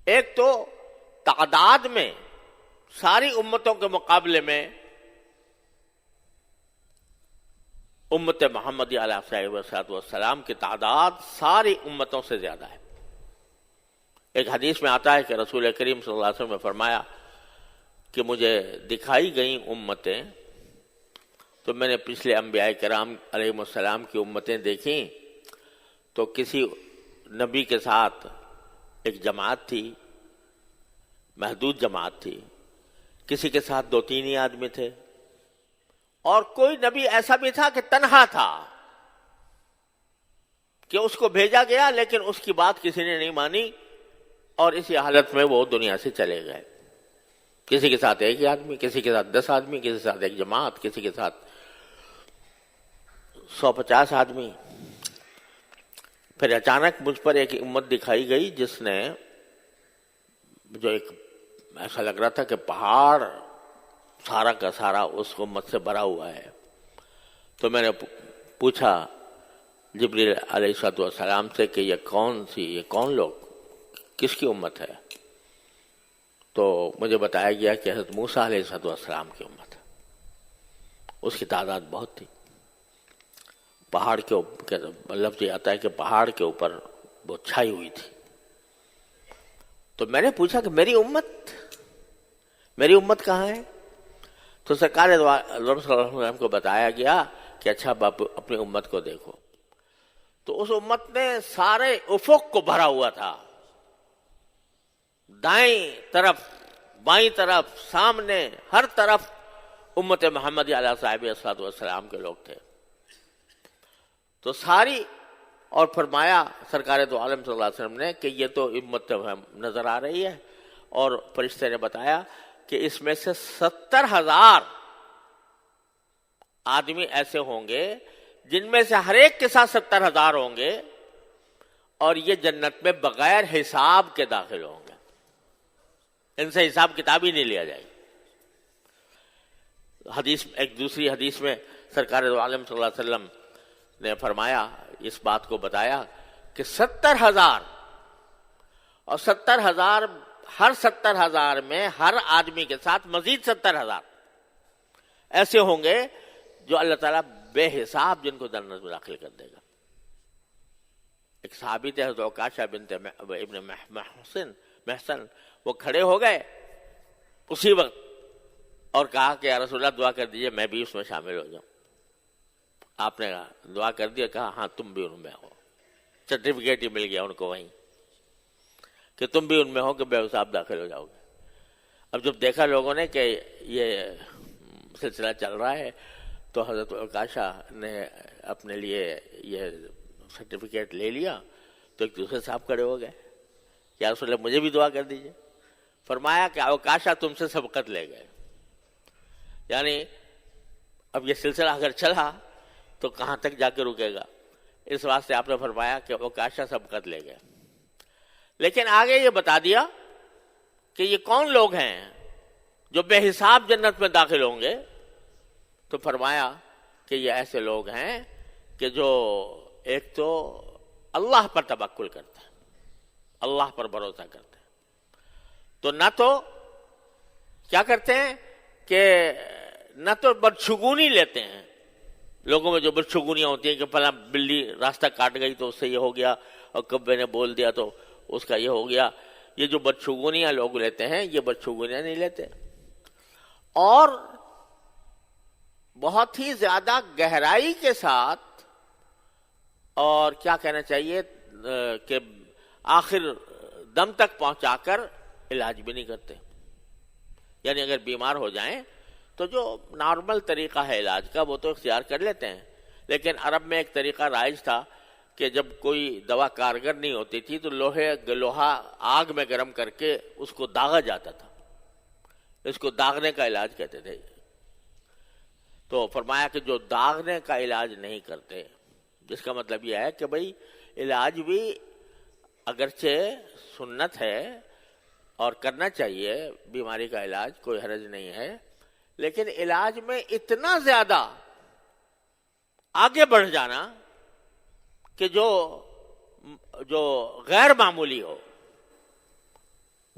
ایک تو تعداد میں ساری امتوں کے مقابلے میں امت محمدی علیہ السلام کی تعداد ساری امتوں سے زیادہ ہے۔ ایک حدیث میں آتا ہے کہ رسول کریم صلی اللہ علیہ وسلم نے فرمایا کہ مجھے دکھائی گئیں امتیں تو میں نے پچھلے انبیاء کرام علیہ السلام کی امتیں دیکھیں تو کسی نبی کے ساتھ ایک جماعت تھی، محدود جماعت تھی، کسی کے ساتھ 2-3 ہی آدمی تھے، اور کوئی نبی ایسا بھی تھا کہ تنہا تھا، کہ اس کو بھیجا گیا لیکن اس کی بات کسی نے نہیں مانی اور اسی حالت میں وہ دنیا سے چلے گئے۔ کسی کے ساتھ 1 ہی آدمی، کسی کے ساتھ 10 آدمی، کسی کے ساتھ ایک جماعت، کسی کے ساتھ 150 آدمی۔ پھر اچانک مجھ پر ایک امت دکھائی گئی جس نے جو ایک ایسا لگ رہا تھا کہ پہاڑ سارا کا سارا اس امت سے بھرا ہوا ہے۔ تو میں نے پوچھا جبریل علیہ السلام سے کہ یہ کون لوگ، کس کی امت ہے؟ تو مجھے بتایا گیا کہ حضرت موسیٰ علیہ السلام کی امت ہے۔ اس کی تعداد بہت تھی، پہاڑ کے اوپر، لفظ یہ آتا ہے کہ پہاڑ کے اوپر وہ چھائی ہوئی تھی۔ تو میں نے پوچھا کہ میری امت کہاں ہے؟ تو سرکار دو عالم صلی اللہ علیہ وسلم کو بتایا گیا کہ اچھا باپ اپنی امت کو دیکھو۔ تو اس امت نے سارے افق کو بھرا ہوا تھا، دائیں طرف، بائیں طرف، سامنے، ہر طرف امت محمدی علیہ صاحب السلام کے لوگ تھے۔ تو ساری، اور فرمایا سرکار دو عالم صلی اللہ علیہ وسلم نے کہ یہ تو امت نظر آ رہی ہے، اور فرشتے نے بتایا کہ اس میں سے 70,000 آدمی ایسے ہوں گے جن میں سے ہر ایک کے ساتھ 70,000 ہوں گے، اور یہ جنت میں بغیر حساب کے داخل ہوں گے، ان سے حساب کتاب ہی نہیں لیا جائے گا۔ ایک دوسری حدیث میں سرکار دو عالم صلی اللہ علیہ وسلم نے فرمایا، اس بات کو بتایا کہ 70,000 اور 70,000، ہر 70,000 میں ہر آدمی کے ساتھ مزید 70,000 ایسے ہوں گے جو اللہ تعالیٰ بے حساب جن کو جنت میں داخل کر دے گا۔ ایک صحابی تھے حضرت عکاشہ بنت ابن محسن، وہ کھڑے ہو گئے اسی وقت اور کہا کہ یا رسول اللہ دعا کر دیجئے میں بھی اس میں شامل ہو جاؤں۔ آپ نے دعا کر دیا، کہا ہاں تم بھی ان میں ہو، سرٹیفکیٹ ہی مل گیا ان کو وہیں کہ تم بھی ان میں ہو کہ بے حساب داخل ہو جاؤ گے۔ اب جب دیکھا لوگوں نے کہ یہ سلسلہ چل رہا ہے تو حضرت عکاشہ نے اپنے لیے یہ سرٹیفکیٹ لے لیا، تو ایک دوسرے صاحب کھڑے ہو گئے، یا رسول اللہ مجھے بھی دعا کر دیجئے۔ فرمایا کہ عکاشہ تم سے سبقت لے گئے، یعنی اب یہ سلسلہ اگر چلا تو کہاں تک جا کے رکے گا، اس واسطے آپ نے فرمایا کہ عکاشہ سبقت لے گئے۔ لیکن آگے یہ بتا دیا کہ یہ کون لوگ ہیں جو بے حساب جنت میں داخل ہوں گے، تو فرمایا کہ یہ ایسے لوگ ہیں کہ جو ایک تو اللہ پر توکل کرتے ہیں، اللہ پر بھروسہ کرتے ہیں، تو نہ تو کیا کرتے ہیں کہ نہ تو بدشگونی لیتے ہیں، لوگوں میں جو بدشگونیاں ہوتی ہیں کہ فلاں بلی راستہ کاٹ گئی تو اس سے یہ ہو گیا، اور کبے نے بول دیا تو اس کا یہ ہو گیا، یہ جو بدشگونیاں لوگ لیتے ہیں یہ بدشگونیاں نہیں لیتے، اور بہت ہی زیادہ گہرائی کے ساتھ، اور کیا کہنا چاہیے کہ آخر دم تک پہنچا کر علاج بھی نہیں کرتے۔ یعنی اگر بیمار ہو جائیں تو جو نارمل طریقہ ہے علاج کا وہ تو اختیار کر لیتے ہیں، لیکن عرب میں ایک طریقہ رائج تھا کہ جب کوئی دوا کارگر نہیں ہوتی تھی تو لوہا آگ میں گرم کر کے اس کو داغا جاتا تھا، اس کو داغنے کا علاج کہتے تھے۔ تو فرمایا کہ جو داغنے کا علاج نہیں کرتے، جس کا مطلب یہ ہے کہ بھئی علاج بھی اگرچہ سنت ہے اور کرنا چاہیے، بیماری کا علاج کوئی حرج نہیں ہے، لیکن علاج میں اتنا زیادہ آگے بڑھ جانا کہ جو غیر معمولی ہو،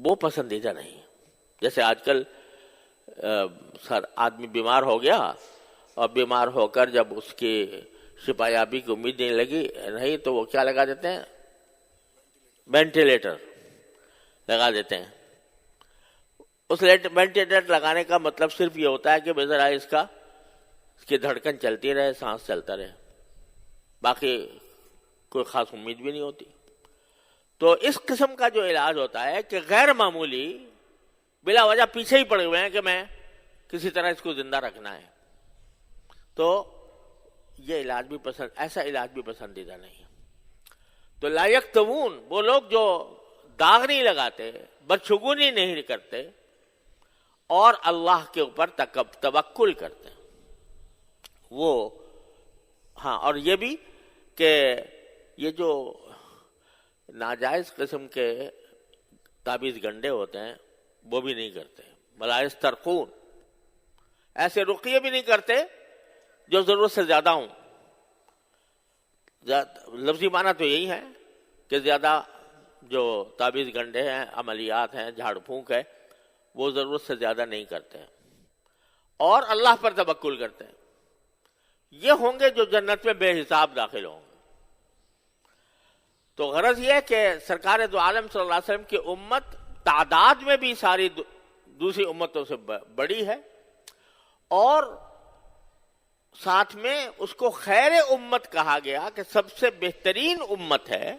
وہ پسندیدہ نہیں. جیسے آج کل آدمی بیمار ہو گیا اور بیمار ہو کر جب اس کی شفا یابی کی امید نہیں تو وہ کیا لگا دیتے ہیں؟ وینٹیلیٹر لگا دیتے ہیں. اس وینٹیلیٹر لگانے کا مطلب صرف یہ ہوتا ہے کہ بے ذرا اس کی دھڑکن چلتی رہے، سانس چلتا رہے، باقی کوئی خاص امید بھی نہیں ہوتی. تو اس قسم کا جو علاج ہوتا ہے کہ غیر معمولی بلا وجہ پیچھے ہی پڑے ہوئے ہیں کہ میں کسی طرح اس کو زندہ رکھنا ہے، تو یہ علاج بھی ایسا علاج بھی پسندیدہ نہیں. تو لا یکتوون، وہ لوگ جو داغ نہیں لگاتے، بدشگونی نہیں کرتے اور اللہ کے اوپر توکل کرتے ہیں، وہ ہاں. اور یہ بھی کہ یہ جو ناجائز قسم کے تعویذ گنڈے ہوتے ہیں وہ بھی نہیں کرتے. ولا یسترقون، ایسے رقیے بھی نہیں کرتے جو ضرورت سے زیادہ ہوں. لفظی معنی تو یہی ہے کہ زیادہ جو تعویذ گنڈے ہیں، عملیات ہیں، جھاڑ پھونک ہے، وہ ضرورت سے زیادہ نہیں کرتے ہیں اور اللہ پر توکل کرتے ہیں. یہ ہوں گے جو جنت میں بے حساب داخل ہوں گے. تو غرض یہ ہے کہ سرکار دو عالم صلی اللہ علیہ وسلم کی امت تعداد میں بھی ساری دوسری امتوں سے بڑی ہے اور ساتھ میں اس کو خیر امت کہا گیا کہ سب سے بہترین امت ہے.